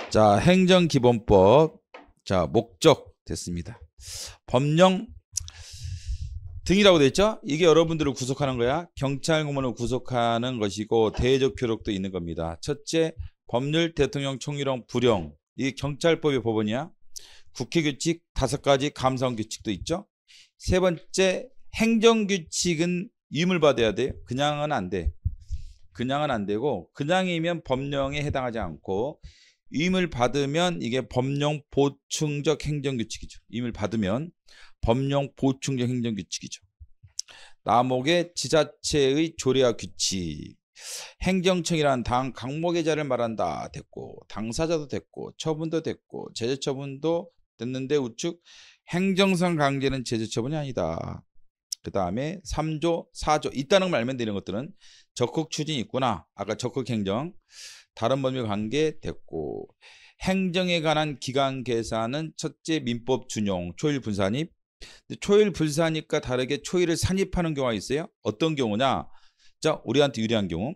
자, 행정기본법. 자, 목적 됐습니다. 법령 등이라고 돼 있죠? 이게 여러분들을 구속하는 거야. 경찰 공무원을 구속하는 것이고 대외적 효력도 있는 겁니다. 첫째, 법률, 대통령, 총리령, 부령. 이게 경찰법의 법원이야. 국회규칙 5가지, 감사원규칙도 있죠. 세 번째, 행정규칙은 위임을 받아야 돼. 그냥은 안 돼. 그냥은 안 되고, 그냥이면 법령에 해당하지 않고 위임을 받으면 이게 법령 보충적 행정규칙이죠. 위임을 받으면 법령 보충적 행정규칙이죠. 남목의 지자체의 조례와 규칙. 행정청이란 당 각목의 자를 말한다 됐고, 당사자도 됐고, 처분도 됐고, 제재처분도 됐는데 우측 행정상 강제는 제재처분이 아니다. 그 다음에 3조, 4조 있다는 걸 알면 되는 것들은 적극 추진이 있구나. 아까 적극 행정 다른 법률 관계 됐고, 행정에 관한 기간 계산은 첫째 민법 준용, 초일 분산입. 초일 분산입과 다르게 초일을 산입하는 경우가 있어요. 어떤 경우냐? 자, 우리한테 유리한 경우.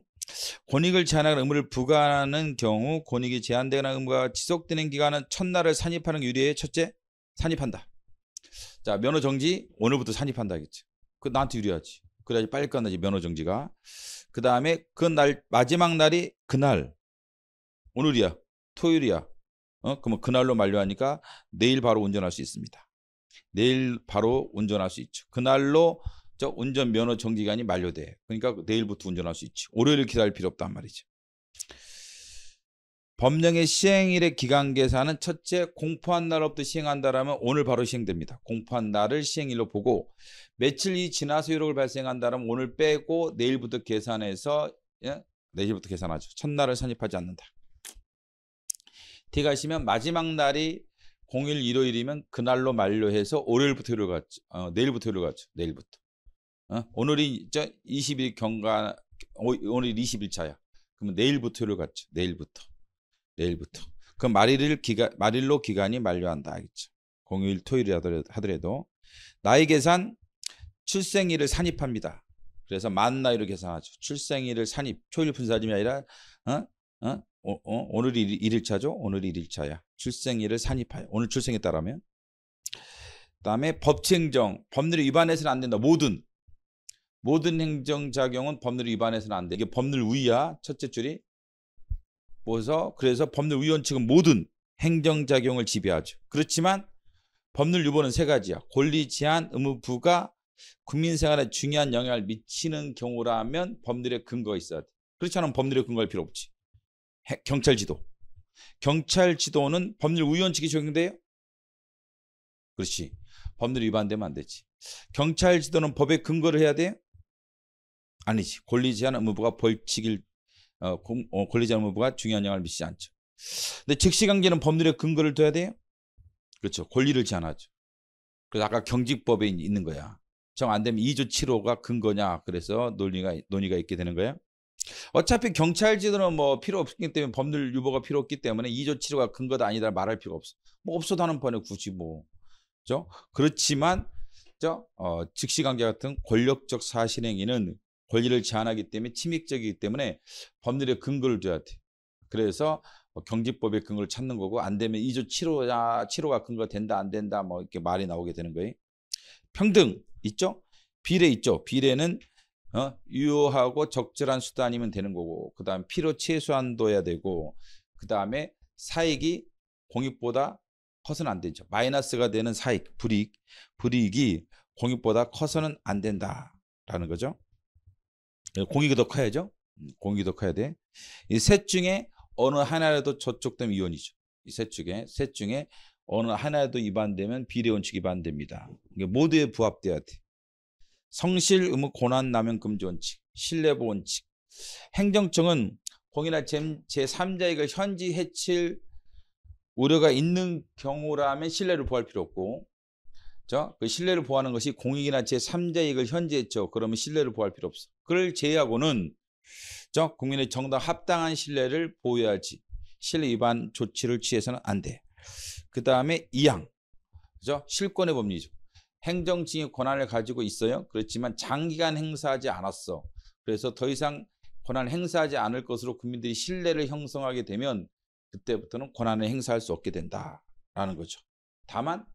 권익을 제한하거나 의무를 부과하는 경우, 권익이 제한되거나 의무가 지속되는 기간은 첫날을 산입하는 게 유리해. 첫째, 산입한다. 자, 면허 정지 오늘부터 산입한다 하겠지. 그 나한테 유리하지. 그래야지 빨리 끝나지, 면허 정지가. 그 다음에 그 날 마지막 날이 그날, 오늘이야, 토요일이야. 그러면 그날로 만료하니까 내일 바로 운전할 수 있습니다. 내일 바로 운전할 수 있죠. 그날로 저 운전 면허 정지 기간이 만료돼. 그러니까 내일부터 운전할 수 있지. 월요일을 기다릴 필요 없단 말이죠. 법령의 시행일의 기간 계산은 첫째, 공포한 날로부터 시행한다라면 오늘 바로 시행됩니다. 공포한 날을 시행일로 보고, 며칠이 지나서 효력을 발생한다라면 오늘 빼고 내일부터 계산해서, 내일부터 계산하죠. 첫날을 산입하지 않는다. 뒤 가시면 마지막 날이 공휴일 일요일이면 그날로 만료해서 월요일부터 효력을 갖죠. 내일부터 효력을 갖죠. 내일부터. 오늘이 20일 경과, 오늘 20일차야. 그러면 내일부터 효력을 갖죠. 내일부터. 그럼 말일로 기간이 만료한다 하겠죠. 공휴일 토요일이 하더라도. 나이 계산, 출생일을 산입합니다. 그래서 만 나이로 계산하죠. 출생일을 산입, 초일 분산임이 아니라 오늘이 1일차죠. 오늘이 1일차야. 출생일을 산입하여. 오늘 출생했다라면. 그다음에 법치행정, 법률을 위반해서는 안 된다. 모든 행정작용은 법률을 위반해서는 안 돼. 이게 법률 위야. 첫째 줄이. 그래서 법률 위원칙은 모든 행정작용을 지배하죠. 그렇지만 법률 유보는 3가지야. 권리 제한, 의무 부과, 국민생활에 중요한 영향을 미치는 경우라면 법률의 근거가 있어야 돼. 그렇지 않으면 법률의 근거할 필요 없지. 경찰지도는 법률 위원칙이 적용돼요? 그렇지. 법률 위반되면 안 되지. 경찰지도는 법의 근거를 해야 돼요? 아니지. 권리 제한, 의무부가 벌칙일 권리 제한 의무부가 중요한 영향을 미치지 않죠. 근데 즉시강제는 법률의 근거를 둬야 돼요? 그렇죠. 권리를 제한하죠. 그래서 아까 경직법에 있는 거야. 정 안 되면 2조 7호가 근거냐. 그래서 논의가 있게 되는 거야. 어차피 경찰지도는 뭐 필요 없기 때문에 법률 유보가 필요 없기 때문에 2조 7호가 근거다 아니다 말할 필요가 없어. 뭐 없어도 하는 판에 굳이 뭐. 그렇죠? 그렇지만 즉시강제 같은 권력적 사실행위는 권리를 제한하기 때문에 침입적이기 때문에 법률의 근거를 줘야 돼. 그래서 경직법의 근거를 찾는 거고, 안 되면 2조 7호가 근거가 된다 안 된다 뭐 이렇게 말이 나오게 되는 거예요. 평등 있죠? 비례 있죠? 비례는 유효하고 적절한 수단이면 되는 거고, 그 다음에 필요 최소한도해야 되고, 그 다음에 사익이 공익보다 커서는 안 되죠. 마이너스가 되는 사익, 불이익이 공익보다 커서는 안 된다라는 거죠. 공익이 더 커야죠. 공익이 더 커야 돼. 이 셋 중에 어느 하나라도 저촉되면 위헌이죠. 이 셋 중에 어느 하나라도 위반되면 비례원칙 위반됩니다. 이게 모두에 부합돼야 돼. 성실, 의무, 권한, 남용, 금지 원칙, 신뢰보 원칙. 행정청은 공이나 제3자에게 현지 해칠 우려가 있는 경우라면 신뢰를 보호할 필요 없고, 그 신뢰를 보호하는 것이 공익이나 제3자 이익을 현지 해쳐, 그러면 신뢰를 보호할 필요 없어. 그를 제외하고는 국민의 정당 합당한 신뢰를 보호해야지. 신뢰 위반 조치를 취해서는 안 돼. 그 다음에 2항, 실권의 법리죠. 행정징의 권한을 가지고 있어요. 그렇지만 장기간 행사하지 않았어. 그래서 더 이상 권한을 행사하지 않을 것으로 국민들이 신뢰를 형성하게 되면 그때부터는 권한을 행사할 수 없게 된다라는 거죠. 다만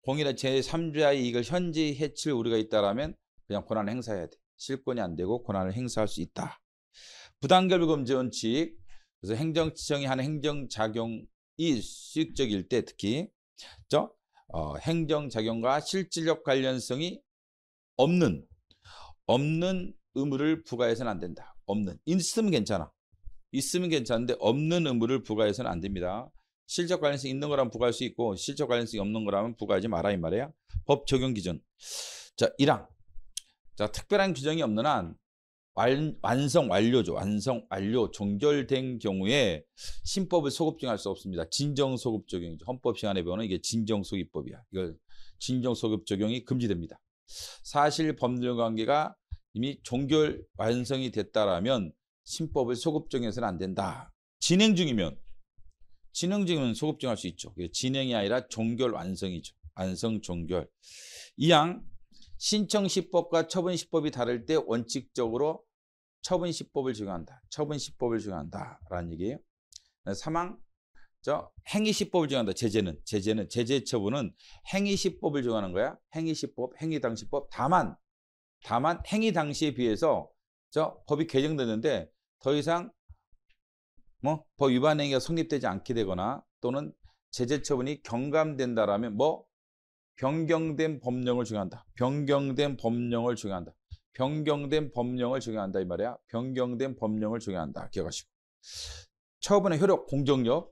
공인의 제3자의 이익을 현저히 해칠 우려가 있다라면 그냥 권한을 행사해야 돼. 실권이 안 되고 권한을 행사할 수 있다. 부당결부 금지 원칙. 그래서 행정지청이 하는 행정작용이 수익적일 때 특히 행정작용과 실질적 관련성이 없는 의무를 부과해서는 안 된다. 있으면 괜찮아. 있으면 괜찮은데 없는 의무를 부과해서는 안 됩니다. 실적 관련성이 있는 거라면 부과할 수 있고 실적 관련성이 없는 거라면 부과하지 마라 이 말이야. 법 적용 기준. 자, 1항. 자, 특별한 규정이 없는 한 완성 완료죠. 완성 완료 종결된 경우에 신법을 소급 적용할 수 없습니다. 진정 소급 적용이죠. 헌법 시간에 배우는 이게 진정 소급법이야. 이걸 진정 소급 적용이 금지됩니다. 사실 법률 관계가 이미 종결 완성이 됐다라면 신법을 소급 적용해서는 안 된다. 진행 중이면 소급 적용할 수 있죠. 진행이 아니라 종결 완성이죠. 완성 종결. 2항 신청시법과 처분시법이 다를 때 원칙적으로 처분시법을 적용한다. 처분시법을 적용한다라는 얘기예요. 3항 행위시법을 적용한다. 제재처분은 행위시법을 적용하는 거야. 행위시법, 행위당시법. 다만 행위 당시에 비해서 법이 개정됐는데 더 이상 법 위반 행위가 성립되지 않게 되거나 또는 제재처분이 경감된다라면 변경된 법령을 적용한다. 변경된 법령을 적용한다. 변경된 법령을 적용한다 이 말이야. 변경된 법령을 적용한다. 기억하시고. 처분의 효력, 공정력은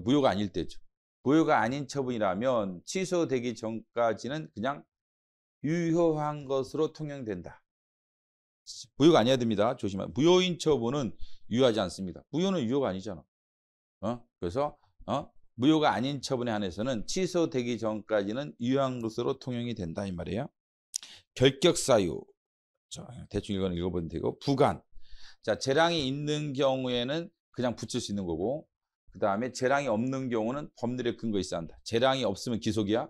무효가 아닐 때죠. 무효가 아닌 처분이라면 취소되기 전까지는 그냥 유효한 것으로 통용된다. 무효가 아니어야 됩니다. 조심하세요. 무효인 처분은 유효하지 않습니다. 무효는 유효가 아니잖아. 그래서 무효가 아닌 처분에 한해서는 취소되기 전까지는 유효한 것으로 통용이 된다 이 말이에요. 결격사유. 대충 이건 읽어보면 되고. 부관. 자, 재량이 있는 경우에는 그냥 붙일 수 있는 거고, 그 다음에 재량이 없는 경우는 법률에 근거 있어야 한다. 재량이 없으면 기속이야.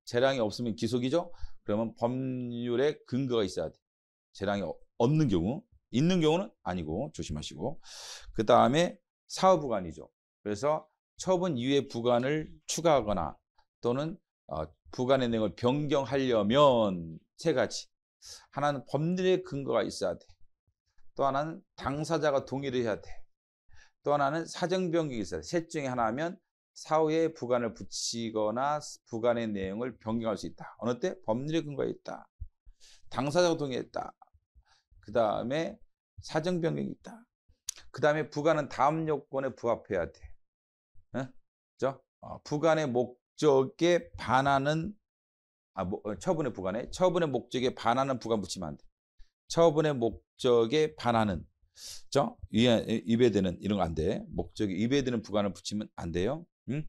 재량이 없으면 기속이죠. 그러면 법률에 근거가 있어야 돼. 재량이 없는 경우. 있는 경우는 아니고 조심하시고. 그 다음에 사후부관이죠. 그래서 처분 이후에 부관을 추가하거나 또는 부관의 내용을 변경하려면 세 가지. 하나는 법률의 근거가 있어야 돼. 또 하나는 당사자가 동의를 해야 돼. 또 하나는 사정 변경이 있어야 돼. 셋 중에 하나면 사후에 부관을 붙이거나 부관의 내용을 변경할 수 있다. 어느 때? 법률의 근거가 있다. 당사자가 동의했다. 그 다음에 사정 변경이 있다. 그 다음에 부관은 다음 요건에 부합해야 돼. 부관의 목적에 반하는 처분의 목적에 반하는 부관 붙이면 안 돼. 처분의 목적에 반하는 위배되는 이런 거 안 돼. 목적에 위배되는 부관을 붙이면 안 돼요. 예를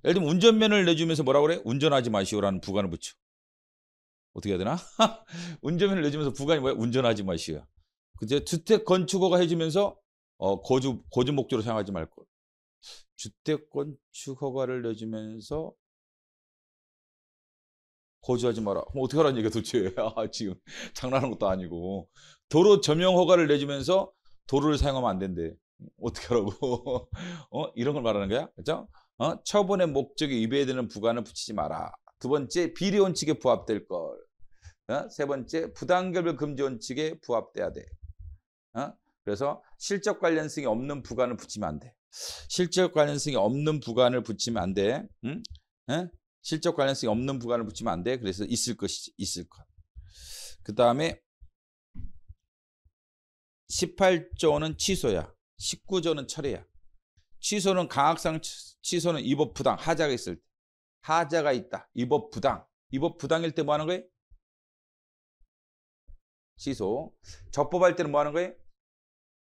들면 운전면허를 내주면서 뭐라고 그래? 운전하지 마시오라는 부관을 붙여. 어떻게 해야 되나? 운전면허를 내주면서 부관이 뭐야? 운전하지 마시오. 그죠? 주택 건축허가 해주면서 거주 목적으로 사용하지 말 것. 주택 건축 허가를 내주면서 거주하지 마라. 그럼 어떻게 하라는 얘기야 도대체. 지금 장난하는 것도 아니고. 도로 점용 허가를 내주면서 도로를 사용하면 안 된대. 어떻게 하라고. 이런 걸 말하는 거야. 그죠? 처분의 목적에 위배되는 부관을 붙이지 마라. 두 번째, 비리 원칙에 부합될 걸. 세 번째, 부당결부 금지 원칙에 부합돼야 돼. 그래서 실적 관련성이 없는 부관을 붙이면 안 돼. 실적 관련성이 없는 부관을 붙이면 안 돼. 실적 관련성이 없는 부관을 붙이면 안 돼. 그래서 있을 것이지. 있을 것. 그 다음에 18조는 취소야. 19조는 철회야. 취소는 강학상 취소는 위법 부당. 하자가 있을 때. 하자가 있다. 위법 부당. 위법 부당일 때 뭐 하는 거예요? 취소. 적법할 때는 뭐 하는 거예요?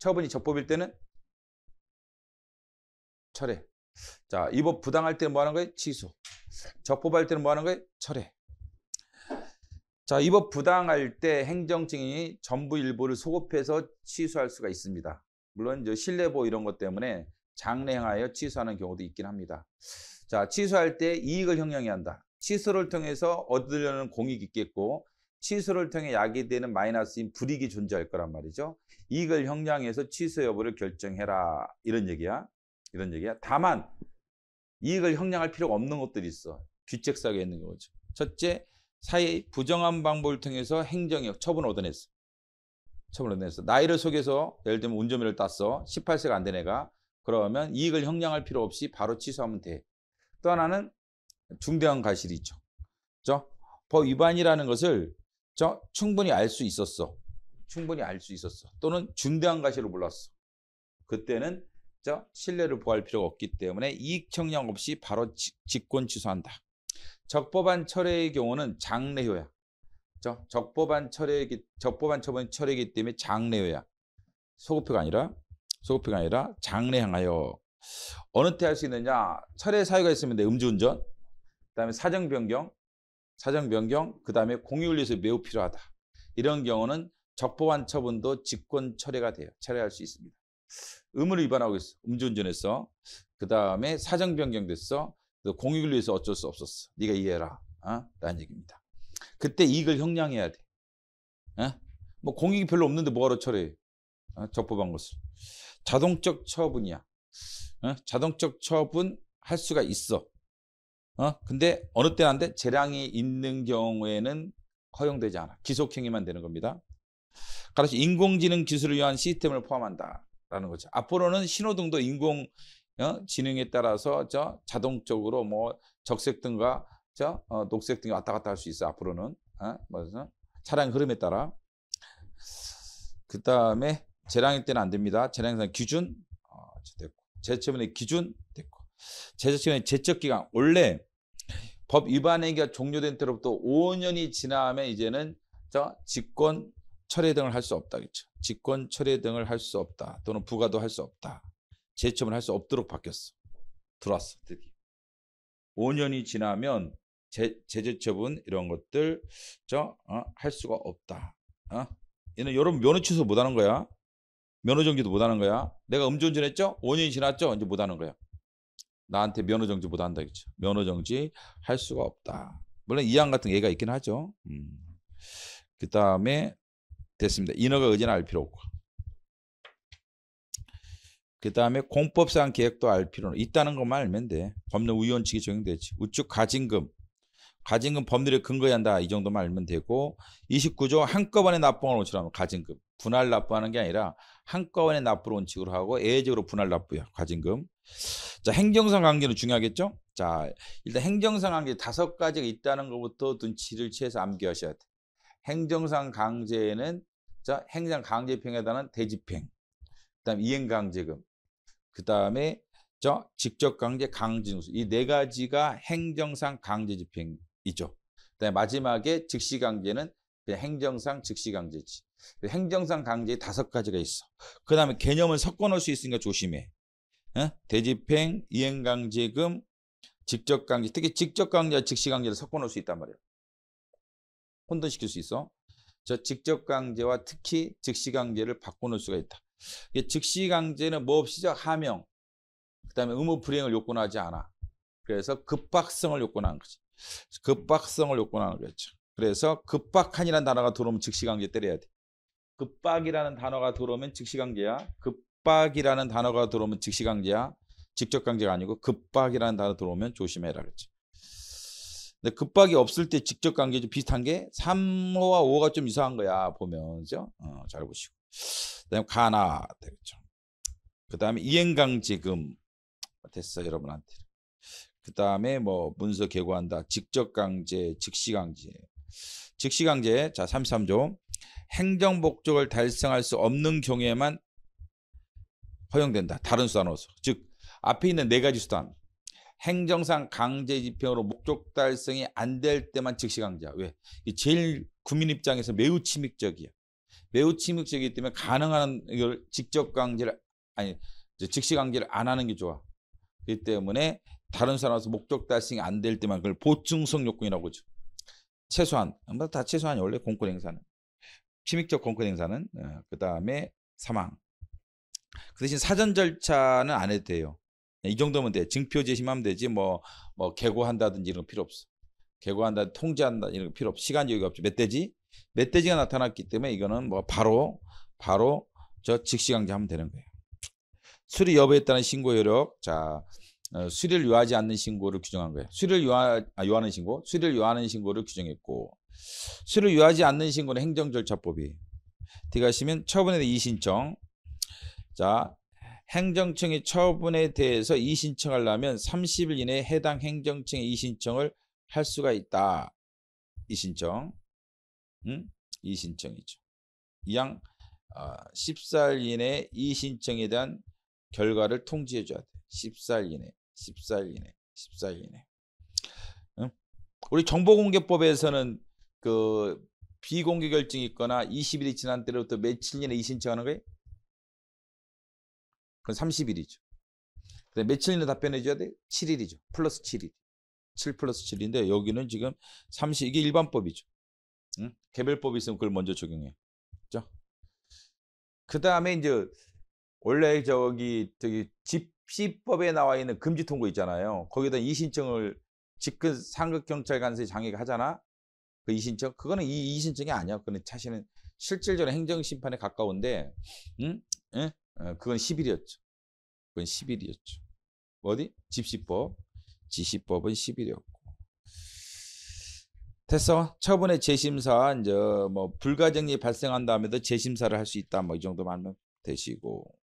처분이 적법일 때는 철회. 자, 위법 부당할 때는 뭐 하는 거예요? 취소. 적법할 때는 뭐 하는 거예요? 철회. 자, 위법 부당할 때 행정증인이 전부 일부를 소급해서 취소할 수가 있습니다. 물론 이제 신뢰보호 이런 것 때문에 장래행하여 취소하는 경우도 있긴 합니다. 자, 취소할 때 이익을 형량해야 한다. 취소를 통해서 얻으려는 공익이 있겠고 취소를 통해 야기되는 마이너스인 불이익이 존재할 거란 말이죠. 이익을 형량해서 취소 여부를 결정해라. 이런 얘기야. 이런 얘기야. 다만 이익을 형량할 필요가 없는 것들이 있어. 규칙사유가 있는 거죠. 첫째, 사회 부정한 방법을 통해서 행정력 처분을 얻어냈어. 처분을 얻어냈어. 나이를 속여서 예를 들면 운전면허를 땄어. 18세가 안 된 애가. 그러면 이익을 형량할 필요 없이 바로 취소하면 돼. 또 하나는 중대한 과실이 있죠. 법 위반이라는 것을 충분히 알 수 있었어. 충분히 알 수 있었어. 또는 중대한 과실을 몰랐어. 그때는 신뢰를 보호할 필요가 없기 때문에 이익 형량 없이 바로 직권 취소한다. 적법한 철회의 경우는 장래효야. 적법한 처분 철회이기 때문에 장래효야. 소급표가 아니라 장래향하여. 어느 때 할 수 있느냐? 철회 사유가 있으면 돼. 음주운전, 그다음에 사정 변경, 그 다음에 공유윤리에서 매우 필요하다. 이런 경우는 적법한 처분도 직권 철회가 돼요. 철회할 수 있습니다. 의무를 위반하고 있어. 음주운전했어. 그 다음에 사정 변경됐어. 공유윤리에서 어쩔 수 없었어. 네가 이해해라. 라는 얘기입니다. 그때 이익을 형량해야 돼. 뭐 공익이 별로 없는데 뭐하러 철회해? 적법한 것을. 자동적 처분이야. 자동적 처분 할 수가 있어. 근데 어느 때는 안 돼? 재량이 있는 경우에는 허용되지 않아. 기속행위만 되는 겁니다. 그래서 인공지능 기술을 위한 시스템을 포함한다라는 거죠. 앞으로는 신호등도 인공지능에 따라서 자동적으로 뭐 적색등과 녹색등이 왔다 갔다 할 수 있어. 앞으로는 차량 흐름에 따라. 그 다음에 재량일 때는 안 됩니다. 재량상 기준 됐고, 제처분의 기준 됐고, 제처분의 제척기간. 원래 법 위반행위가 종료된 때로부터 5년이 지나면 이제는 직권 철회 등을 할 수 없다겠죠. 직권 철회 등을 할 수 없다. 또는 부과도 할 수 없다. 제처분을 할 수 없도록 바뀌었어. 들어왔어. 드디어. 5년이 지나면 제재처분 이런 것들 할 수가 없다. 얘는 여러분 면허 취소 못 하는 거야. 면허 정지도 못 하는 거야. 내가 음주운전 했죠? 5년이 지났죠? 이제 못 하는 거야. 나한테 면허 정지 못 한다겠죠. 면허 정지 할 수가 없다. 물론 이항 같은 예가 있긴 하죠. 그 다음에 됐습니다. 인허가 의지는 알 필요 없고. 그 다음에 공법상 계획도 알 필요는 있다는 것만 알면 돼. 법률 우연칙이 적용되지. 우측 가징금 법률에 근거해야 한다. 이 정도만 알면 되고. 29조 한꺼번에 납부하는 원칙으로 하면 가징금. 분할 납부하는 게 아니라 한꺼번에 납부를 원칙으로 하고 예외적으로 분할 납부야. 가징금. 자, 행정상 강제는 중요하겠죠? 자, 일단 행정상 강제 5가지가 있다는 것부터 눈치를 채서 암기하셔야 돼. 행정상 강제는 행정 강제평에 해당하는 대집행. 그다음 이행강제금. 그다음에 직접 강제 강제징수. 이 4가지가 행정상 강제 집행이죠. 그다음에 마지막에 즉시 강제는 그냥 행정상 즉시 강제지. 행정상 강제 5가지가 있어. 그다음에 개념을 섞어 놓을 수 있으니까 조심해. 대집행, 이행강제금, 직접 강제. 특히 직접 강제와 즉시 강제를 섞어 놓을 수 있단 말이에요. 혼돈시킬 수 있어. 직접 강제와 특히 즉시 강제를 바꿔놓을 수가 있다. 즉시 강제는 뭐 없이 하명, 그 다음에 의무 불이행을 요건하지 않아. 그래서 급박성을 요건하는 거지. 급박성을 요건하는 거죠. 그래서 급박한이라는 단어가 들어오면 즉시 강제 때려야 돼. 급박이라는 단어가 들어오면 즉시 강제야. 급박이라는 단어가 들어오면 즉시 강제야. 직접 강제가 아니고 급박이라는 단어 들어오면 조심해라 그랬죠. 근데 급박이 없을 때 직접 강제 좀 비슷한 게 3호와 5호가 좀 이상한 거야. 보면 그죠? 잘 보시고. 그다음에 가나 되겠죠. 그다음에 이행강제금 됐어 여러분한테. 그다음에 뭐 문서 개고한다. 직접 강제, 즉시 강제. 즉시 강제. 자, 33조. 행정 목적을 달성할 수 없는 경우에만 허용된다. 다른 수단 넣어서. 즉 앞에 있는 4가지 수단. 행정상 강제 집행으로 목적 달성이 안 될 때만 즉시 강제야. 왜? 제일 국민 입장에서 매우 침익적이야. 매우 침익적이기 때문에 가능한 이걸 직접 강제를 즉시 강제를 안 하는 게 좋아. 그렇기 때문에 다른 사람으로서 목적 달성이 안 될 때만 그걸 보충성 요건이라고 하죠. 최소한 다 최소한이 원래 공권 행사는 침익적 공권 행사는 그 다음에 사망. 그 대신 사전 절차는 안 해도 돼요. 이 정도면 돼. 증표 제시하면 되지 뭐 개고한다든지 이런 거 필요 없어. 개고한다, 통지한다 이런 거 필요 없어. 시간 여유가 없죠. 몇 대지? 멧돼지가 나타났기 때문에 이거는 뭐 바로 저 직시강제하면 되는 거예요. 수리 여부에 따른 신고 효력. 자, 수리를 요하지 않는 신고를 규정한 거예요. 수리를 요하는 신고, 수리를 요하는 신고를 규정했고, 수리를 요하지 않는 신고는 행정절차법이. 뒤 가시면 처분에 대해 이의신청. 자, 행정청이 처분에 대해서 이의신청하려면 30일 이내에 해당 행정청에 이의신청을 할 수가 있다. 이의신청. 이의신청이죠. 이양 14일 이내에 이의신청에 대한 결과를 통지해 줘야 돼. 14일 이내. 우리 정보공개법에서는 그 비공개 결정이 있거나 20일이 지난 때로부터 며칠 이내에 이의신청하는 거예요? 그건 30일이죠. 며칠 이내 답변해 줘야 돼? 7일이죠. 플러스 7일. 7 플러스 7인데 여기는 지금 30, 이게 일반법이죠. 개별법이 있으면 그걸 먼저 적용해. 그죠? 그 다음에 이제 원래 저기 집시법에 나와 있는 금지 통고 있잖아요. 거기다 이의신청을 직근 상급경찰관서에 장애가 하잖아. 그 이의신청, 그거는 이의신청이 아니야. 그거는 사실은 실질적으로 행정심판에 가까운데, 그건 10일이었죠. 그건 10일이었죠. 어디? 집시법. 지시법은 10일이었고. 됐어. 처분의 재심사, 이제 뭐 불가정이 발생한 다음에도 재심사를 할 수 있다. 뭐 이 정도만 하면 되시고.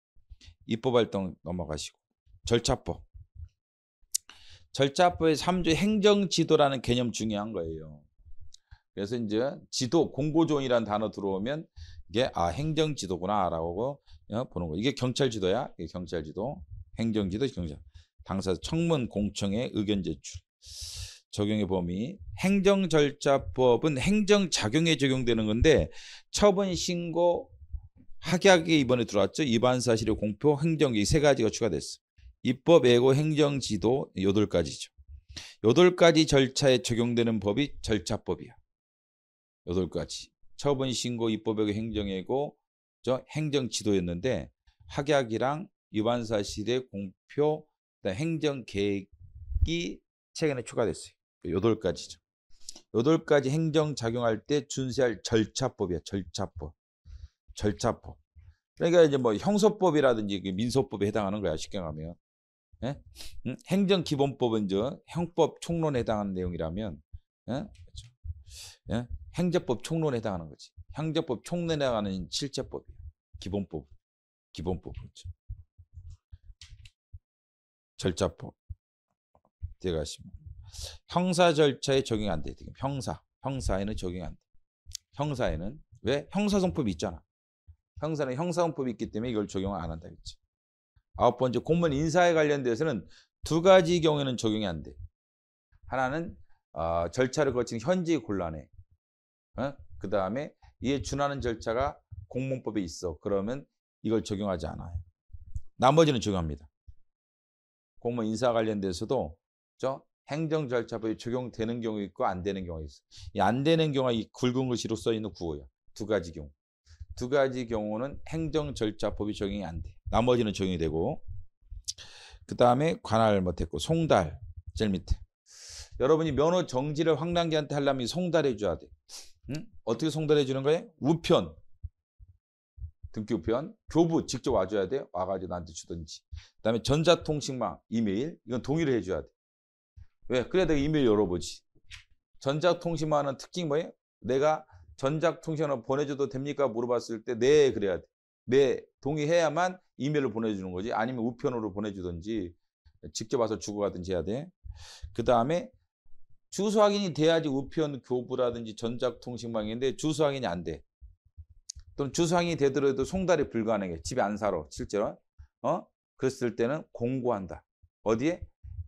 입법활동 넘어가시고. 절차법. 절차법의 3조 행정지도라는 개념 중요한 거예요. 그래서 이제 지도, 공고조언이라는 단어 들어오면 이게 행정지도구나라고 보는 거. 이게 경찰지도야. 이게 경찰지도, 행정지도, 경찰. 당사 청문 공청회 의견 제출. 적용의 범위. 행정절차법은 행정작용에 적용되는 건데 처분, 신고, 확약이 이번에 들어왔죠. 위반 사실의 공표, 행정기 세 가지가 추가됐어. 입법, 예고, 행정지도 8가지죠. 8가지 절차에 적용되는 법이 절차법이야. 8가지. 처분, 신고, 입법, 예고, 행정예고, 행정지도였는데 확약이랑 위반 사실의 공표, 행정계획이 최근에 추가됐어요. 8가지죠. 8가지 행정 작용할 때 준수할 절차법이야. 절차법. 그러니까 이제 뭐 형소법이라든지 민소법에 해당하는 거야. 쉽게 가면. 예? 행정기본법은 형법 총론에 해당하는 내용이라면, 그렇죠? 예? 행정법 총론에 해당하는 거지. 행정법 총론에 해당하는 실제법이야. 기본법. 그렇죠. 절차법. 들어가시면 형사 절차에 적용이 안 돼. 형사에는 적용이 안 돼. 형사에는 왜? 형사성법이 있잖아. 형사는 형사성법이 있기 때문에 이걸 적용을 안 한다 그랬지. 9번째, 공무원 인사에 관련돼서는 2가지 경우에는 적용이 안 돼. 하나는 절차를 거친 현지 곤란해. 그 다음에 이에 준하는 절차가 공무원법에 있어. 그러면 이걸 적용하지 않아요. 나머지는 적용합니다. 공무원 인사 관련돼서도 행정절차법이 적용되는 경우 있고 안 되는 경우가 있어. 이 안 되는 경우가 이 굵은 글씨로 써 있는 구호야. 2가지 경우. 2가지 경우는 행정절차법이 적용이 안 돼. 나머지는 적용이 되고. 그 다음에 관할 못했고 송달 제일 밑에. 여러분이 면허 정지를 황당기한테 하려면 송달해 줘야 돼. 어떻게 송달해 주는 거예요? 우편. 등기 우편. 교부 직접 와줘야 돼. 와가지고 나한테 주든지. 그 다음에 전자통신망 이메일. 이건 동의를 해줘야 돼. 왜? 그래야 내가 이메일 열어보지. 전자통신망은 특징이 뭐예요? 내가 전자통신을 보내줘도 됩니까? 물어봤을 때 네 그래야 돼. 네 동의해야만 이메일로 보내주는 거지. 아니면 우편으로 보내주든지 직접 와서 주고 가든지 해야 돼. 그 다음에 주소 확인이 돼야지 우편 교부라든지 전자통신망인데 주소 확인이 안 돼. 또는 주소 확인이 되더라도 송달이 불가능해. 집에 안 살아 실제로. 그랬을 때는 공고한다. 어디에?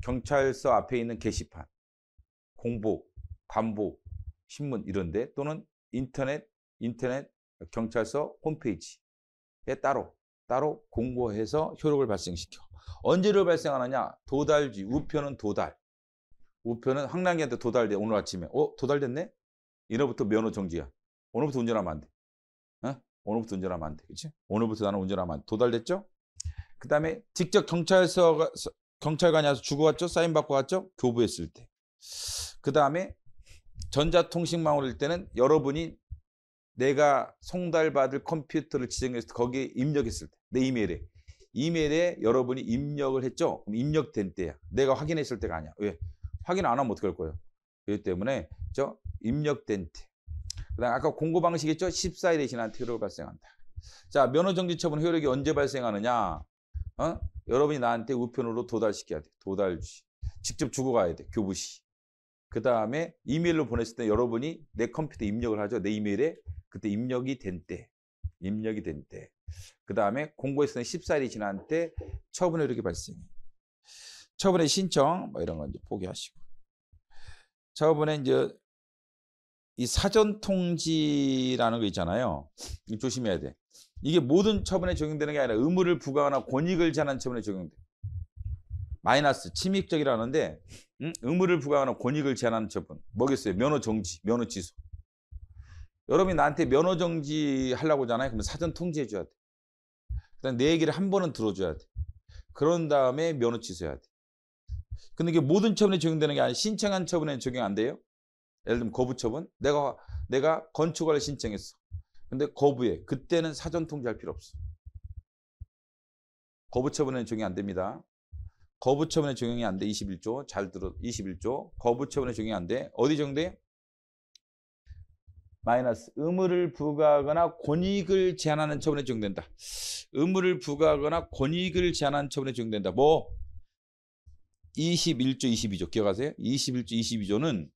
경찰서 앞에 있는 게시판, 공보, 관보, 신문 이런데 또는 인터넷 경찰서 홈페이지에 따로 공고해서 효력을 발생시켜. 언제를 발생하느냐? 도달지. 우편은 도달. 우편은 황당기한테 도달돼. 오늘 아침에. 도달됐네? 이날부터 면허 정지야. 오늘부터 운전하면 안 돼. 오늘부터 운전하면 안 돼. 그렇지? 오늘부터 나는 운전하면 안 돼. 도달됐죠? 그 다음에 직접 경찰관이 와서 주고 왔죠? 사인 받고 왔죠? 교부했을 때. 그 다음에 전자통신망으로 할 때는 여러분이 내가 송달받을 컴퓨터를 지정했을 때 거기에 입력했을 때 내 이메일에 여러분이 입력을 했죠. 그럼 입력된 때야. 내가 확인했을 때가 아니야. 왜? 확인 안 하면 어떡할 거예요? 그렇기 때문에 입력된 때. 그다음 아까 공고 방식 있죠? 14일에 지난 효력이 발생한다. 자, 면허정지 처분 효력이 언제 발생하느냐? 여러분이 나한테 우편으로 도달시켜야 돼. 도달주시. 직접 주고 가야 돼. 교부시. 그 다음에 이메일로 보냈을 때 여러분이 내 컴퓨터에 입력을 하죠. 내 이메일에. 그때 입력이 된 때. 그 다음에 공고했을 때 14일이 지난 때 처분 효력이 발생해. 처분의 신청 뭐 이런 건 이제 포기하시고. 처분에 이제 이 사전 통지라는 거 있잖아요. 조심해야 돼. 이게 모든 처분에 적용되는 게 아니라 의무를 부과하거나 권익을 제한하는 처분에 적용돼. 마이너스 침입적이라는데 의무를 부과하거나 권익을 제한하는 처분. 뭐겠어요? 면허 정지, 면허 취소. 여러분이 나한테 면허 정지 하려고 하잖아요. 그러면 사전 통지해 줘야 돼. 그다음 내 얘기를 한 번은 들어줘야 돼. 그런 다음에 면허 취소해야 돼. 근데 이게 모든 처분에 적용되는 게 아니라 신청한 처분에 적용 안 돼요. 예를 들면 거부 처분. 내가 건축을 신청했어. 근데 거부해. 그때는 사전 통지할 필요 없어. 거부 처분에는 적용 안 됩니다. 거부 처분에 적용이 안 돼. 21조. 잘 들어. 21조. 거부 처분에 적용이 안 돼. 어디 적용돼? 마이너스. 의무를 부과하거나 권익을 제한하는 처분에 적용된다. 의무를 부과하거나 권익을 제한하는 처분에 적용된다. 뭐? 21조, 22조. 기억하세요? 21조, 22조는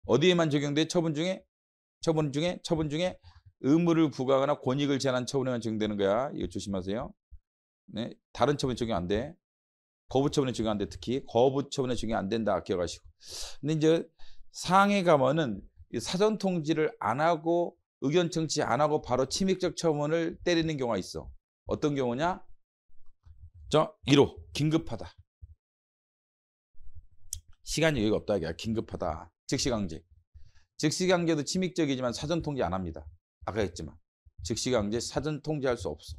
어디에만 적용돼? 처분 중에 의무를 부과하거나 권익을 제한한 처분에만 적용되는 거야. 이거 조심하세요. 네, 다른 처분에 적용 안 돼. 거부 처분에 적용 안 돼. 특히 거부 처분에 적용 안 된다. 기억하시고. 근데 이제 상해 가면은 사전 통지를 안 하고 의견 청취 안 하고 바로 침입적 처분을 때리는 경우가 있어. 어떤 경우냐? 1호 긴급하다. 시간이 여유가 없다. 이게 긴급하다. 즉시강제. 즉시강제도 침입적이지만 사전 통지 안 합니다. 아까 했지만 즉시강제 사전 통지할 수 없어.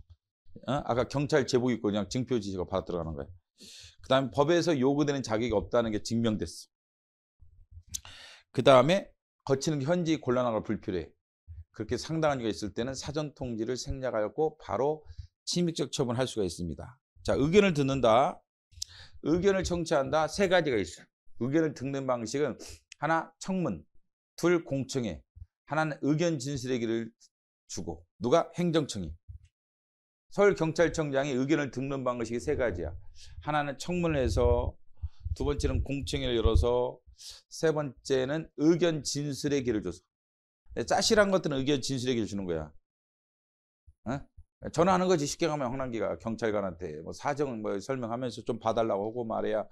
아까 경찰 제복 입고 그냥 증표 지시가 받아 들어가는 거야. 그 다음에 법에서 요구되는 자격이 없다는 게 증명됐어. 그 다음에 거치는 게 현지 곤란하고 불필요해. 그렇게 상당한 이유가 있을 때는 사전 통지를 생략하고 바로 침입적 처분할 수가 있습니다. 자, 의견을 듣는다. 의견을 청취한다. 세 가지가 있어요. 의견을 듣는 방식은 하나 청문, 둘 공청회, 하나는 의견 진술회기를 주고. 누가? 행정청이. 서울경찰청장이 의견을 듣는 방식이 세 가지야. 하나는 청문을 해서, 두 번째는 공청회를 열어서, 세 번째는 의견 진술의 기를 줘서. 짜실한 것들은 의견 진술의 기를 주는 거야. 전화하는 거지. 쉽게 가면 황남기가 경찰관한테 뭐 사정을 뭐 설명하면서 좀 봐달라고 하고 말해야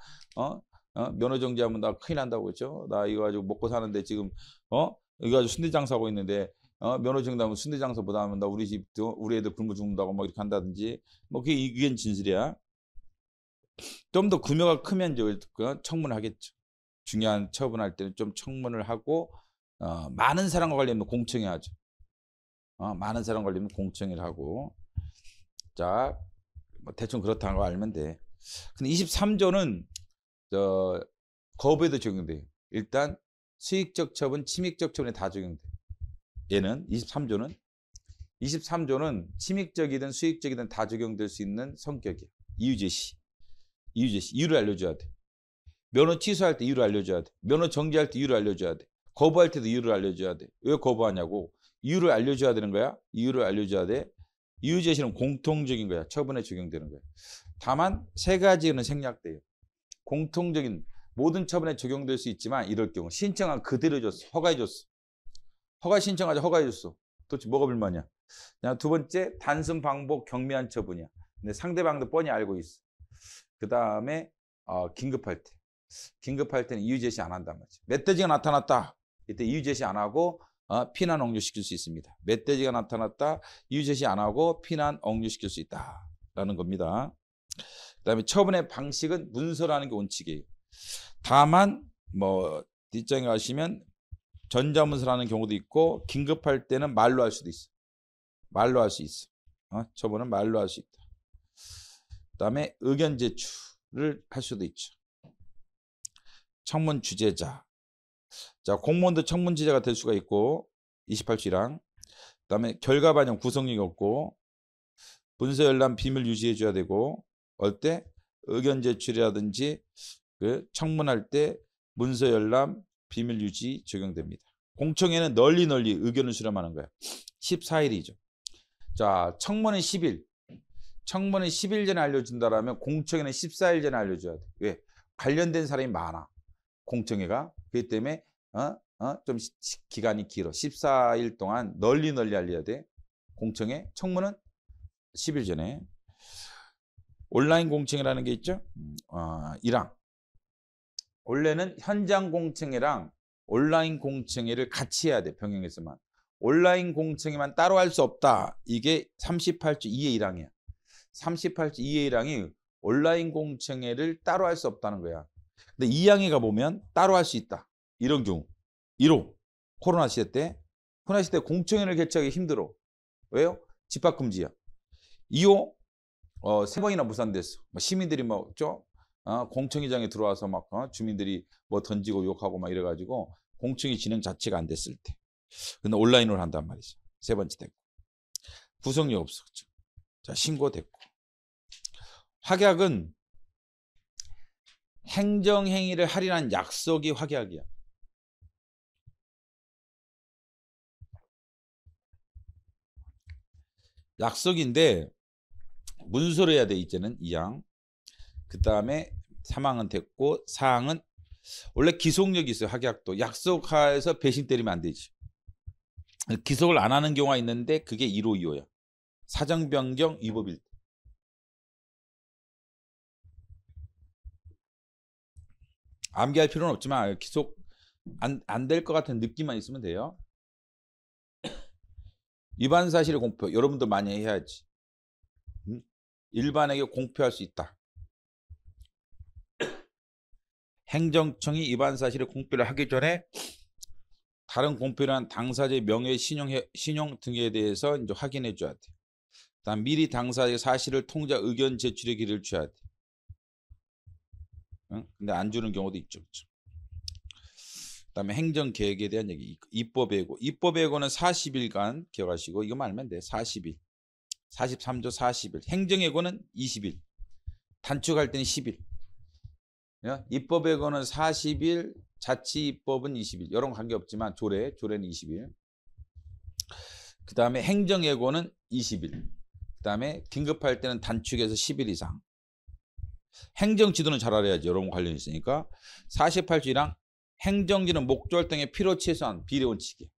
면허 정지하면 나 큰일 난다고 그랬죠. 나 이거 가지고 먹고 사는데 지금 이거 가지고 순대 장사하고 있는데 면허 정지하면 순대 장사 못 하면 나 우리 집도 우리 애들 굶어 죽는다고 막 이렇게 한다든지 뭐 그게 의견 진술이야. 좀 더 규모가 크면 이제 청문을 하겠죠. 중요한 처분할 때는 좀 청문을 하고 많은 사람과 관련된 공청회 하죠. 많은 사람 관련된 공청회를 하고. 자, 뭐 대충 그렇다는 거 알면 돼. 근데 23조는 거부에도 적용돼요. 일단 수익적 처분, 침입적 처분에 다 적용돼. 얘는 23조는 침입적이든 수익적이든 다 적용될 수 있는 성격이야. 이유 제시. 이유를 알려줘야 돼. 면허 취소할 때 이유를 알려줘야 돼. 면허 정지할 때 이유를 알려줘야 돼. 거부할 때도 이유를 알려줘야 돼. 왜 거부하냐고. 이유를 알려줘야 되는 거야. 이유를 알려줘야 돼. 이유 제시는 공통적인 거야. 처분에 적용되는 거야. 다만 세 가지는 생략돼요. 공통적인 모든 처분에 적용될 수 있지만 이럴 경우 신청한 그대로 줬어. 허가해줬어. 허가 신청하자 허가해줬어. 도대체 뭐가 불만이야. 두 번째 단순 방법 경미한 처분이야. 근데 상대방도 뻔히 알고 있어. 그 다음에 긴급할 때는 이유 제시 안 한단 말이지. 멧돼지가 나타났다. 이때 이유 제시 안 하고 피난 억류시킬 수 있습니다. 멧돼지가 나타났다. 이유 제시 안 하고 피난 억류시킬 수 있다라는 겁니다. 그다음에 처분의 방식은 문서라는 게 원칙이에요. 다만 뭐 뒷장에 가시면 전자문서라는 경우도 있고 긴급할 때는 말로 할 수도 있어. 말로 할 수 있어. 처분은 말로 할 수 있다. 그다음에 의견 제출을 할 수도 있죠. 청문 주재자. 자, 공무원도 청문 주재자가 될 수가 있고 28조 1항. 그다음에 결과 반영 구성력이 없고 문서 열람 비밀 유지해 줘야 되고 어떨 때 의견 제출이라든지 그 청문할 때 문서 열람 비밀 유지 적용됩니다. 공청회는 널리 의견을 수렴하는 거야. 14일이죠. 자, 청문회는 10일. 청문회는 10일 전에 알려준다라면 공청회는 14일 전에 알려줘야 돼. 왜? 관련된 사람이 많아. 공청회가. 그렇기 때문에 좀 기간이 길어. 14일 동안 널리 알려야 돼. 공청회. 청문은 10일 전에. 온라인 공청회라는 게 있죠. 1항. 원래는 현장 공청회랑 온라인 공청회를 같이 해야 돼. 병행해서만. 온라인 공청회만 따로 할 수 없다. 이게 38조 2의 1항이야. 38조 2의 1항이 온라인 공청회를 따로 할 수 없다는 거야. 근데 2항에 가보면 따로 할 수 있다. 이런 경우. 1호. 코로나 시대 때. 코로나 시대 때 공청회를 개최하기 힘들어. 왜요? 집합금지야. 2호. 3번이나 무산됐어. 시민들이 공청회장에 들어와서 막 주민들이 뭐 던지고 욕하고 막 이래가지고 공청회 진행 자체가 안 됐을 때. 근데 온라인으로 한단 말이죠. 3번째 됐고. 구성력 없어. 그렇죠? 자, 신고됐고. 확약은 행정행위를 할인한 약속이 확약이야. 약속인데 문서로 해야 돼. 이제는 2항. 그 다음에 3항은 됐고 4항은 원래 기속력이 있어요. 확약도. 약속해서 배신 때리면 안 되지. 기속을 안 하는 경우가 있는데 그게 1호 2호야. 사정변경 위법일 때. 암기할 필요는 없지만 기속 안 될 것 같은 느낌만 있으면 돼요. 위반 사실의 공표. 여러분도 많이 해야지. 일반에게 공표할 수 있다. 행정청이 위반 사실의 공표를 하기 전에 다른 공표란 당사자의 명예, 신용 등에 대해서 이제 확인해 줘야 돼. 다음 미리 당사자의 사실을 통자 의견 제출의 기회를 줘야 돼. 근데 안 주는 경우도 있죠. 그렇죠? 그다음에 행정계획에 대한 얘기. 입법예고. 입법예고는 40일간 기억하시고 이거만 알면 돼. 40일. 43조 40일. 행정예고는 20일. 단축할 때는 10일. 입법예고는 40일. 자치입법은 20일. 이런 관계없지만 조례는 20일. 그 다음에 행정예고는 20일. 그 다음에 긴급할 때는 단축해서 10일 이상. 행정지도는 잘 알아야지. 여러분 관련이 있으니까. 48조랑 행정지는 목조활동의 필요 최소한 비례원칙이에요.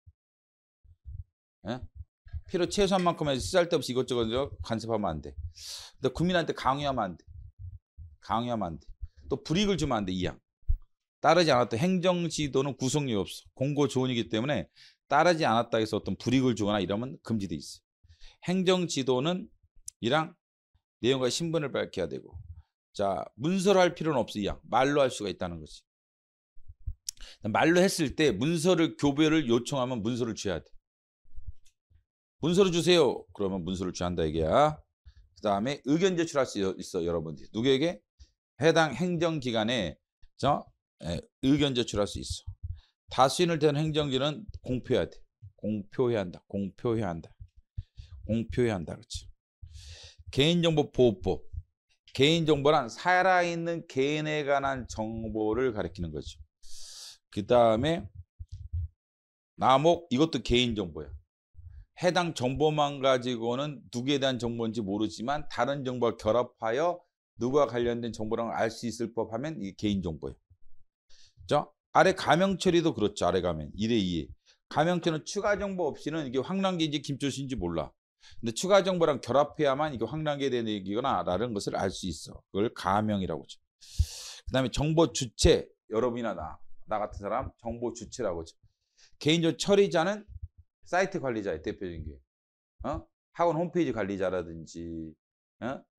필요 최소한만큼 해서 쓸데없이 이것저것 간섭하면 안 돼. 근데 국민한테 강요하면 안 돼. 강요하면 안 돼. 또 불이익을 주면 안 돼. 2항. 따르지 않았다. 행정지도는 구속력이 없어. 공고조언이기 때문에 따르지 않았다 해서 어떤 불이익을 주거나 이러면 금지돼 있어. 행정지도는 1항 내용과 신분을 밝혀야 되고. 자, 문서로 할 필요는 없어. 2항. 말로 할 수가 있다는 거지. 말로 했을 때 문서를 교배를 요청하면 문서를 줘야 돼. 문서를 주세요. 그러면 문서를 줘야 한다 이게야. 그 다음에 의견 제출할 수 있어. 여러분들이. 누구에게? 해당 행정기관에 의견 제출할 수 있어. 다수인을 대한 행정지는 공표해야 돼. 공표해야 한다. 공표해야 한다. 공표해야 한다. 그렇지. 개인정보보호법. 개인정보란 살아있는 개인에 관한 정보를 가리키는 거죠. 그 다음에 나목 이것도 개인정보야. 해당 정보만 가지고는 누구에 대한 정보인지 모르지만 다른 정보와 결합하여 누구와 관련된 정보라는 알 수 있을 법하면 이게 개인정보예요. 자, 아래 가명처리도 그렇죠. 아래 가면 1에 2에. 가명처리는 추가 정보 없이는 이게 황랑기인지 김철수인지 몰라. 근데 추가 정보랑 결합해야만 이게 황랑기에 대한 얘기거나 라는 것을 알 수 있어. 그걸 가명이라고 하죠. 그 다음에 정보 주체. 여러분이나 나 같은 사람 정보 주체라고 하죠. 개인정보 처리자는 사이트 관리자의 대표적인 게 학원 홈페이지 관리자라든지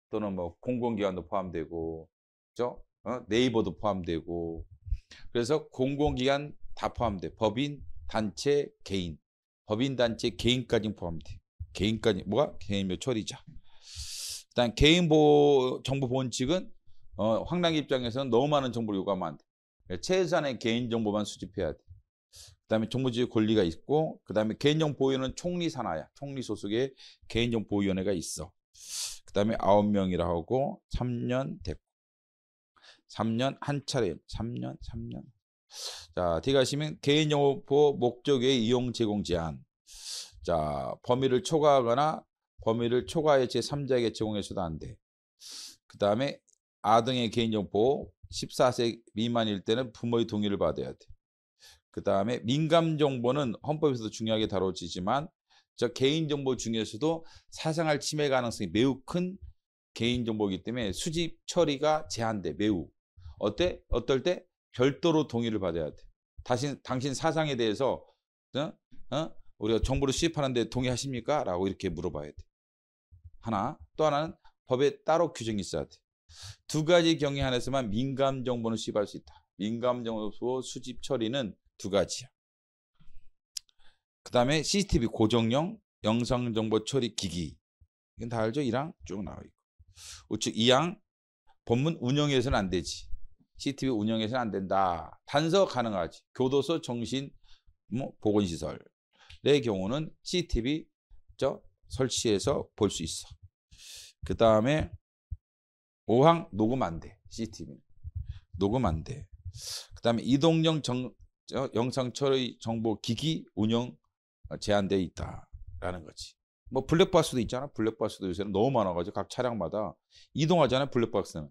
또는 뭐 공공기관도 포함되고 그렇죠? 네이버도 포함되고 그래서 공공기관 다 포함돼. 법인, 단체, 개인. 법인, 단체, 개인까지 포함돼. 개인까지 뭐가? 개인정보 처리자. 일단 정보보호원칙은 황랑기 입장에서는 너무 많은 정보를 요구하면 안 돼. 최소한의 개인정보만 수집해야 돼. 그다음에 정보지휘 권리가 있고, 그다음에 개인정보 보호위원회는 총리 산하야. 총리 소속의 개인정보 보호위원회가 있어. 그다음에 9명이라 하고 3년 됐고, 3년 한 차례, 3년. 자, 뒤에 가시면 개인정보 목적의 이용 제공 제한. 자, 범위를 초과하거나 범위를 초과해 제3자에게 제공해서도 안 돼. 그다음에 아동의 개인정보 14세 미만일 때는 부모의 동의를 받아야 돼. 그다음에 민감 정보는 헌법에서도 중요하게 다뤄지지만 저 개인정보 중에서도 사생활 침해 가능성이 매우 큰 개인정보이기 때문에 수집 처리가 제한돼. 매우. 어떨 때 별도로 동의를 받아야 돼. 당신 사상에 대해서 우리가 정보를 수집하는데 동의하십니까? 라고 이렇게 물어봐야 돼. 하나. 또 하나는 법에 따로 규정이 있어야 돼. 두 가지 경위 안에서만 민감 정보는 수집할 수 있다. 민감 정보 수집 처리는 두 가지야. 그 다음에 CCTV 고정형 영상정보 처리 기기. 이건 다 알죠? 1항 쭉 나와 있고. 우측 2항 법문 운영에서는 안 되지. CCTV 운영에서는 안 된다. 단서 가능하지. 교도소, 정신, 보건시설의 경우는 CCTV 설치해서 볼 수 있어. 그 다음에 5항 녹음 안 돼. CCTV는 녹음 안 돼. 그 다음에 이동형 영상 처리 정보 기기 운영 제한되어 있다라는 거지. 뭐 블랙박스도 있잖아. 블랙박스도 요새는 너무 많아가지고 각 차량마다 이동하잖아요. 블랙박스는.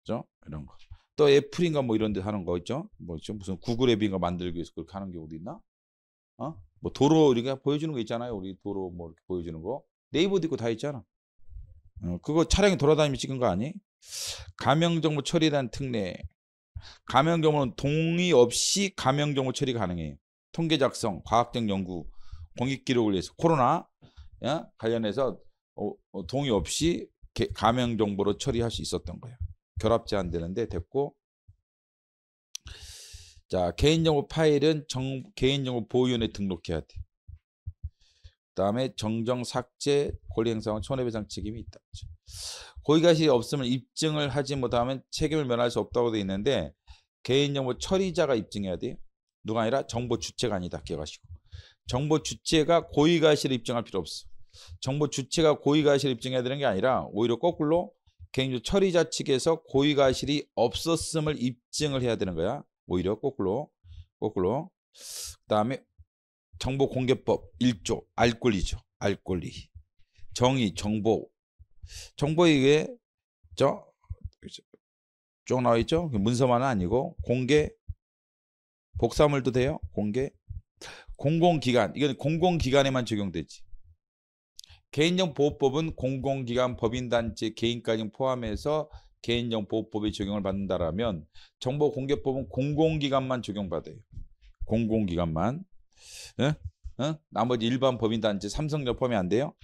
그죠? 이런 거. 또 애플인가 뭐 이런 데 하는 거 있죠? 뭐 무슨 구글 앱인가 만들기 위해서 그렇게 하는 경우도 있나? 뭐 도로 우리가 보여주는 거 있잖아요. 우리 도로 뭐 이렇게 보여주는 거. 네이버도 있고 다 있잖아. 그거 차량이 돌아다니며 찍은 거 아니? 가명정보 처리에 대한 특례. 가명정보는 동의 없이 가명정보 처리 가능해요. 통계 작성, 과학적 연구, 공익 기록을 위해서 코로나 관련해서 동의 없이 가명정보로 처리할 수 있었던 거예요. 결합 제한되는데 됐고. 자, 개인정보 파일은 개인정보 보호위원회에 등록해야 돼. 그 다음에 정정, 삭제, 권리행사와 손해배상 책임이 있다. 고의가실이 없으면 입증을 하지 못하면 책임을 면할 수 없다고 되어 있는데 개인정보 처리자가 입증해야 돼요. 누가 아니라 정보 주체가 아니다. 기억하시고. 정보 주체가 고의가실을 입증할 필요 없어. 정보 주체가 고의가실을 입증해야 되는 게 아니라 오히려 거꾸로 개인정보 처리자 측에서 고의가실이 없었음을 입증을 해야 되는 거야. 오히려 거꾸로. 그 다음에 정보공개법 1조 알 권리죠. 알 권리. 정의, 정보에 의해 쭉 나와 있죠. 문서만은 아니고 공개, 복사물도 돼요. 공개. 공공기관, 이건 공공기관에만 적용되지. 개인정보보호법은 공공기관, 법인단체, 개인까지 포함해서 개인정보보호법에 적용을 받는다라면 정보공개법은 공공기관만 적용받아요. 공공기관만. 나머지 일반 법인단체, 삼성력 포함이 안 돼요.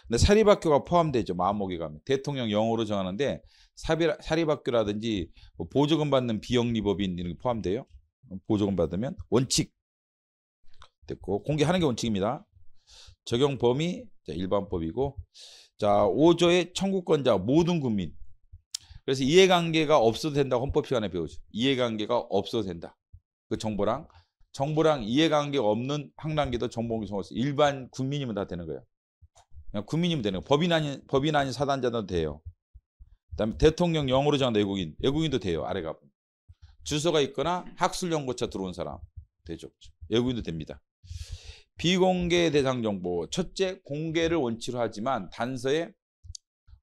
근데 사립학교가 포함되죠. 마음먹이 가면 대통령 영어로 정하는데 사립학교라든지 보조금 받는 비영리법인 이런 게 포함돼요. 보조금 받으면 원칙 됐고 공개하는 게 원칙입니다. 적용 범위 일반법이고. 자, 5조의 청구권자 모든 국민. 그래서 이해관계가 없어도 된다고 헌법 시간에 배우죠. 이해관계가 없어도 된다. 그 정보랑 이해관계가 없는 학랑기도 정보공개성으로서 일반 국민이면 다 되는 거예요. 그냥 국민이면 되는 거예요. 법인 아닌 사단자도 돼요. 그다음에 대통령 영어로 정한 외국인도 돼요. 아래가 주소가 있거나 학술 연구차 들어온 사람 되죠. 외국인도 됩니다. 비공개 대상 정보. 첫째, 공개를 원칙으로 하지만 단서에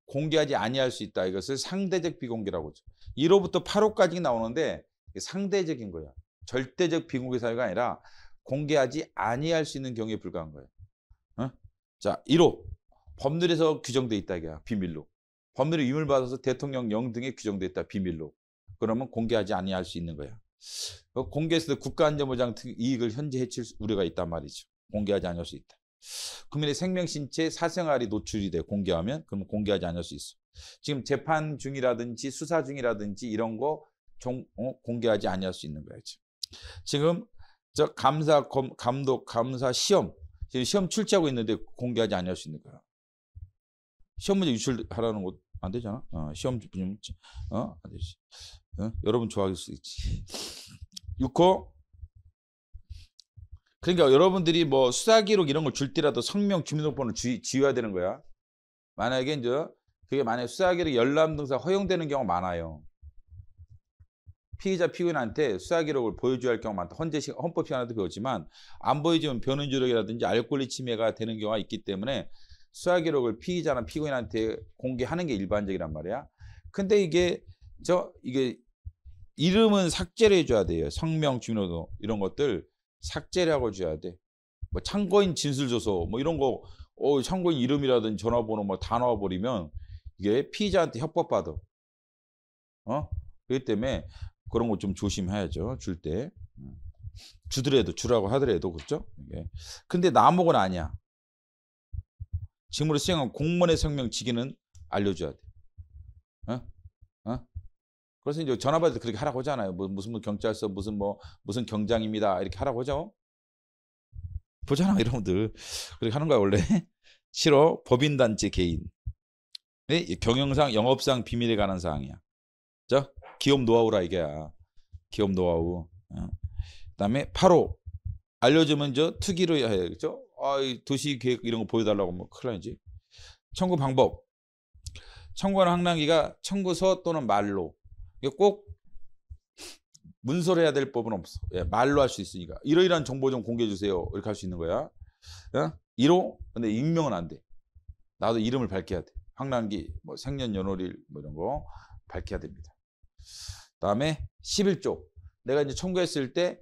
공개하지 아니할 수 있다. 이것을 상대적 비공개라고 하죠. 1호부터 8호까지 나오는데 상대적인 거야. 절대적 비공개 사유가 아니라 공개하지 아니할 수 있는 경우에 불과한 거예요. 자, 1호 법률에서 규정돼 있다. 이게 비밀로. 법률의 위임을 받아서 대통령 령 등에 규정돼 있다. 비밀로. 그러면 공개하지 아니할 수 있는 거야. 공개했을 때 국가안전보장 이익을 현재 해칠 우려가 있단 말이죠. 공개하지 않을 수 있다. 국민의 생명, 신체, 사생활이 노출이 돼 공개하면 그러면 공개하지 않을 수 있어. 지금 재판 중이라든지 수사 중이라든지 이런 거 공개하지 않을 수 있는 거야. 지금 저 감사, 감독, 감사, 시험 지금 시험 출제하고 있는데 공개하지 않을 수 있는 거야. 시험 문제 유출하라는 거 안 되잖아. 시험 문제 안 되지. 여러분 좋아할 수 있지. 6호 그러니까 여러분들이 뭐 수사기록 이런 걸 줄 때라도 성명 주민등록번호 지워야 되는 거야. 만약에 이제 그게 만약에 수사기록 열람등사 허용되는 경우가 많아요. 피의자 피고인한테 수사기록을 보여줘야 할 경우가 많다. 헌법 시간에도 배웠지만 안 보여주면 변은조력이라든지 알 권리 침해가 되는 경우가 있기 때문에 수사기록을 피의자나 피고인한테 공개하는 게 일반적이란 말이야. 근데 이게 이름은 삭제를 해줘야 돼요. 성명, 주민번호 이런 것들 삭제를 하고 줘야 돼. 뭐 참고인 진술조서 뭐 이런 거 참고인 이름이라든지 전화번호 뭐 다 나와버리면 이게 피의자한테 협박받아. 그렇기 때문에 그런 거 좀 조심해야죠. 줄 때. 주라고 하더라도 그렇죠. 근데 남목은 아니야. 직무를 수행한 공무원의 성명 직위는 알려줘야 돼. 그래서 이제 전화 받을 때 그렇게 하라고 하잖아요. 무슨 경찰서 무슨 경장입니다. 이렇게 하라고 하죠. 보잖아, 여러분들. 그렇게 하는 거야 원래. 싫어. 법인단체 개인. 경영상 영업상 비밀에 관한 사항이야. 자, 기업 노하우라 이게야. 기업 노하우. 그다음에 8호 알려주면 투기로 해야 겠죠. 도시 계획 이런 거 보여달라고 뭐 큰일 나지. 청구 방법. 청구하는 황당기가 청구서 또는 말로. 꼭 문서로 해야 될 법은 없어. 말로 할 수 있으니까. 이러이러한 정보 좀 공개해 주세요. 이렇게 할 수 있는 거야. 1호. 근데 익명은 안 돼. 나도 이름을 밝혀야 돼. 황당기, 뭐 생년연월일 뭐 이런 거 밝혀야 됩니다. 그다음에 11조. 내가 이제 청구했을 때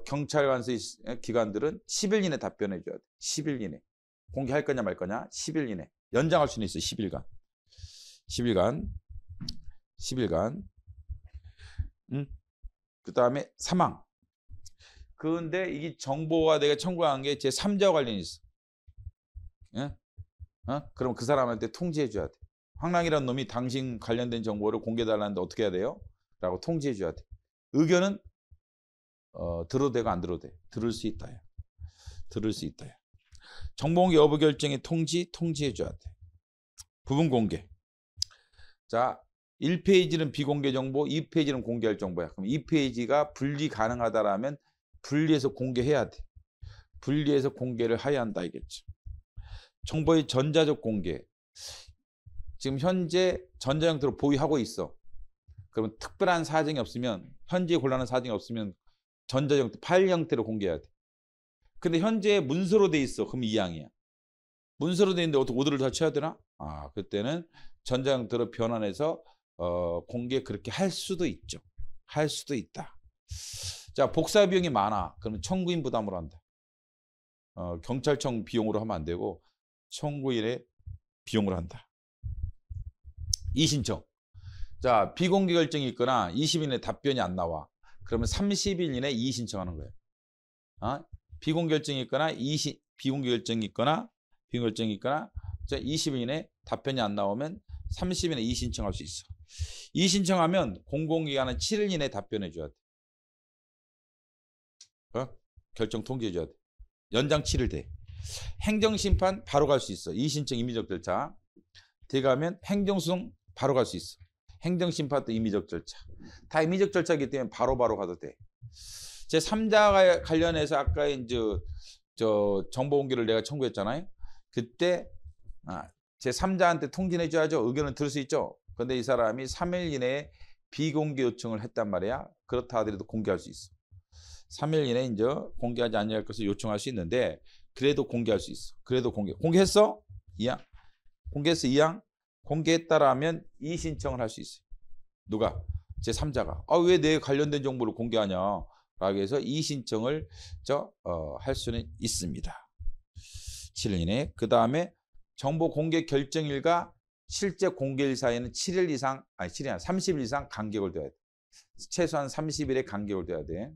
경찰관서 기관들은 10일 이내 답변해 줘야 돼. 10일 이내. 공개할 거냐 말 거냐 10일 이내. 연장할 수는 있어. 10일간. 10일간. 그다음에 사망. 그런데 이게 정보가 내가 청구한 게 제 3자와 관련이 있어. 그럼 그 사람한테 통지해 줘야 돼. 황랑이라는 놈이 당신 관련된 정보를 공개해달라는데 어떻게 해야 돼요? 라고 통지해 줘야 돼. 의견은 들어도 되고 안 들어도 돼. 들을 수 있다. 들을 수 있다. 정보공개 여부 결정에 통지해 줘야 돼. 부분 공개. 자, 1페이지는 비공개 정보, 2페이지는 공개할 정보야. 그럼 2페이지가 분리 가능하다라면 분리해서 공개해야 돼. 분리해서 공개를 해야 한다 이겠죠. 정보의 전자적 공개. 지금 현재 전자 형태로 보유하고 있어. 그러면 특별한 사정이 없으면, 현재 곤란한 사정이 없으면 전자 형태, 파일 형태로 공개해야 돼. 근데 현재 문서로 돼 있어. 그럼 이항이야. 문서로 돼 있는데 어떻게 오더를 다 쳐야 되나? 그때는 전자 형태로 변환해서 공개 그렇게 할 수도 있죠. 할 수도 있다. 자, 복사 비용이 많아. 그러면 청구인 부담으로 한다. 경찰청 비용으로 하면 안 되고 청구인의 비용으로 한다. 이신청. 자, 비공개 결정이 있거나 20일 이내 답변이 안 나와. 그러면 30일 이내 이의신청하는 거예요. 비공개 결정이 있거나 비공개 결정이 있거나 20일 이내 답변이 안 나오면 30일 이내 이의신청할 수 있어. 이의신청하면 공공기관은 7일 이내 답변해 줘야 돼. 결정 통지해 줘야 돼. 연장 7일 돼. 행정심판 바로 갈 수 있어. 이의신청 임의적 절차. 들어가면 행정소송 바로 갈 수 있어. 행정심판도 임의적 절차. 다 임의적 절차이기 때문에 바로바로 가도 돼. 제 3자가 관련해서 아까 이제 정보 공개를 내가 청구했잖아요. 그때 제 3자한테 통지해 줘야죠. 의견을 들을 수 있죠. 근데 이 사람이 3일 이내에 비공개 요청을 했단 말이야. 그렇다 하더라도 공개할 수 있어. 3일 이내에 이제 공개하지 않을 것을 요청할 수 있는데 그래도 공개할 수 있어. 그래도 공개했어? 이항. 공개했어? 이항. 공개했다라면 이의신청을 할 수 있어요. 누가? 제 3자가. 왜 내 관련된 정보를 공개하냐? 라고 해서 이의신청을 할 수는 있습니다. 7일 이내. 그 다음에 정보 공개 결정일과 실제 공개일 사이에는 7일 이상, 30일 이상 간격을 둬야 돼. 최소한 30일의 간격을 둬야 돼.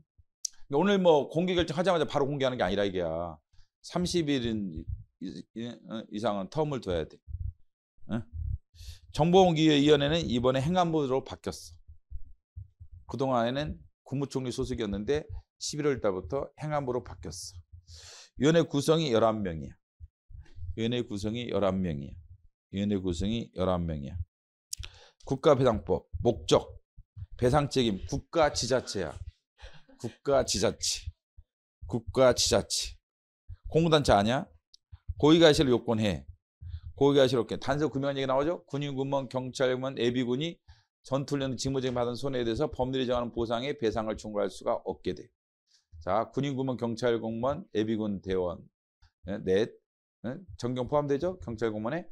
오늘 뭐 공개 결정하자마자 바로 공개하는 게 아니라 이게야. 30일 이상은 텀을 둬야 돼. 정보공개위원회는 이번에 행안부로 바뀌었어. 그동안에는 국무총리 소속이었는데 11월 달부터 행안부로 바뀌었어. 위원회 구성이 11명이야. 위원회 구성이 11명이야. 국가배상법, 목적, 배상책임, 국가지자체야. 국가지자체. 국가 지자체. 공단체 아니야? 고위가시를 요건해. 고위가시를 요건해. 단서 구명한 얘기 나오죠? 군인, 군무원, 경찰관, 예비군이 전투훈련 직무쟁 받은 손해에 대해서 법률이 정하는 보상에 배상을 청구할 수가 없게 돼. 자, 군인, 군무원, 경찰 공무원, 예비군 대원, 넷, 전경 포함되죠? 경찰 공무원에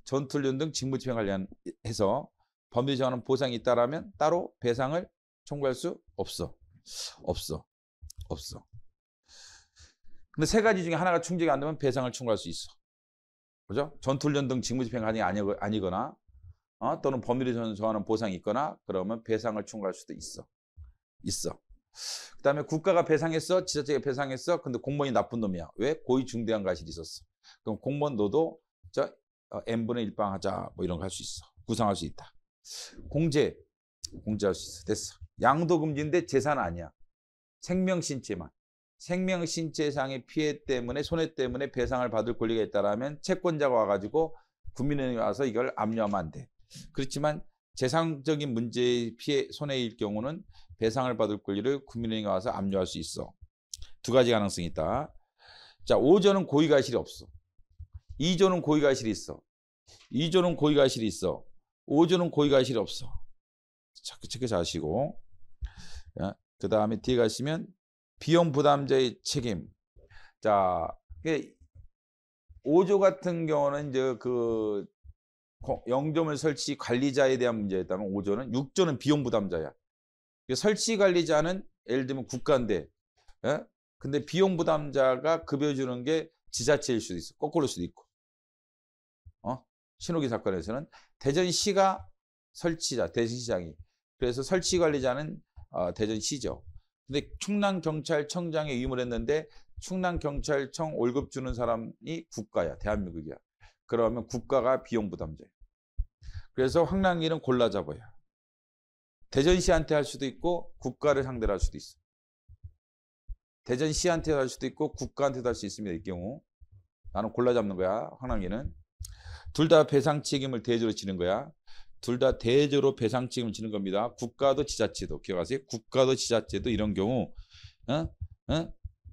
전투훈련 등 직무 집행 관련해서 법률이 정하는 보상이 있다라면 따로 배상을 청구할 수 없어. 없어. 근데 세 가지 중에 하나가 충족이 안 되면 배상을 청구할 수 있어. 그죠? 전투훈련 등 직무 집행 관련이 아니거나 또는 법률이 정하는 보상이 있거나 그러면 배상을 청구할 수도 있어. 그 다음에 국가가 배상했어, 지자체가 배상했어. 근데 공무원이 나쁜 놈이야. 왜? 고의 중대한 과실이 있었어. 그럼 공무원 너도 n분의 1방 하자 뭐 이런 거 할 수 있어. 구상할 수 있다. 공제할 수 있어. 됐어. 양도금지인데 재산은 아니야. 생명신체만. 생명신체상의 피해 때문에 손해 때문에 배상을 받을 권리가 있다라면 채권자가 와가지고 국민은행에 와서 이걸 압류하면 안 돼. 그렇지만 재산적인 문제의 피해 손해일 경우는 배상을 받을 권리를 국민은행에 와서 압류할 수 있어. 두 가지 가능성이 있다. 자, 5조는 고의과실이 없어. 2조는 고의과실이 있어. 2조는 고의과실이 있어. 5조는 고의과실이 없어. 체크 잘 하시고. 그 다음에 뒤에 가시면 비용 부담자의 책임. 자, 5조 같은 경우는 이제 그 영조물 설치 관리자에 대한 문제였다면 5조는 6조는 비용 부담자야. 설치 관리자는 예를 들면 국가인데, 근데 비용 부담자가 급여 주는 게 지자체일 수도 있어. 거꾸로일 수도 있고. 신호기 사건에서는 대전시가 설치자, 대전시장이. 그래서 설치 관리자는 대전시죠. 근데 충남경찰청장에 위임을 했는데 충남경찰청 월급 주는 사람이 국가야. 대한민국이야. 그러면 국가가 비용 부담자야. 그래서 황랑기는 골라 잡아야. 대전시한테 할 수도 있고 국가를 상대로 할 수도 있어. 대전시한테 할 수도 있고 국가한테도 할 수 있습니다. 이 경우. 나는 골라 잡는 거야. 황랑기는. 둘 다 배상 책임을 대조로 지는 거야. 둘 다 대조로 배상 책임을 지는 겁니다. 국가도 지자체도. 기억하세요? 국가도 지자체도 이런 경우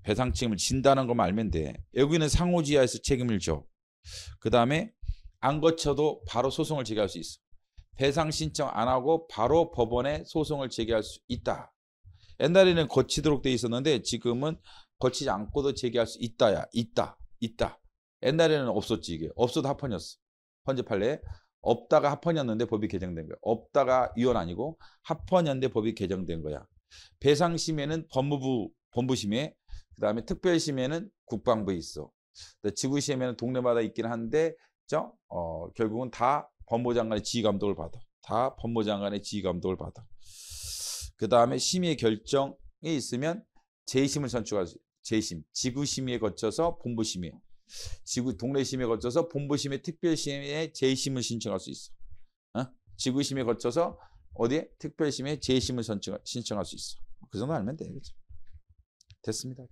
배상 책임을 진다는 것만 알면 돼. 여기는 상호지하에서 책임을 져. 그 다음에 안 거쳐도 바로 소송을 제기할 수 있어. 배상 신청 안 하고 바로 법원에 소송을 제기할 수 있다. 옛날에는 거치도록 돼 있었는데 지금은 거치지 않고도 제기할 수 있다야. 있다. 옛날에는 없었지 이게. 없어도 합헌이었어. 헌재 판례. 없다가 합헌이었는데 법이 개정된 거야. 없다가 위헌 아니고 합헌이었는데 법이 개정된 거야. 배상심에는 법무부 본부심에, 그 다음에 특별심에는 국방부에 있어. 지구심에는 동네마다 있긴 한데 결국은 다 법무장관의 지휘감독을 받아. 다 법무장관의 지휘감독을 받아. 그 다음에 심의 결정이 있으면 재심을 선출할 수 있어. 재심. 지구심의에 거쳐서 본부심의. 동네심에 거쳐서 본부심의 특별심에 재심을 신청할 수 있어. 지구심에 거쳐서 어디에? 특별심에 재심을 신청할 수 있어. 그 정도 알면 돼. 그렇죠? 됐습니다.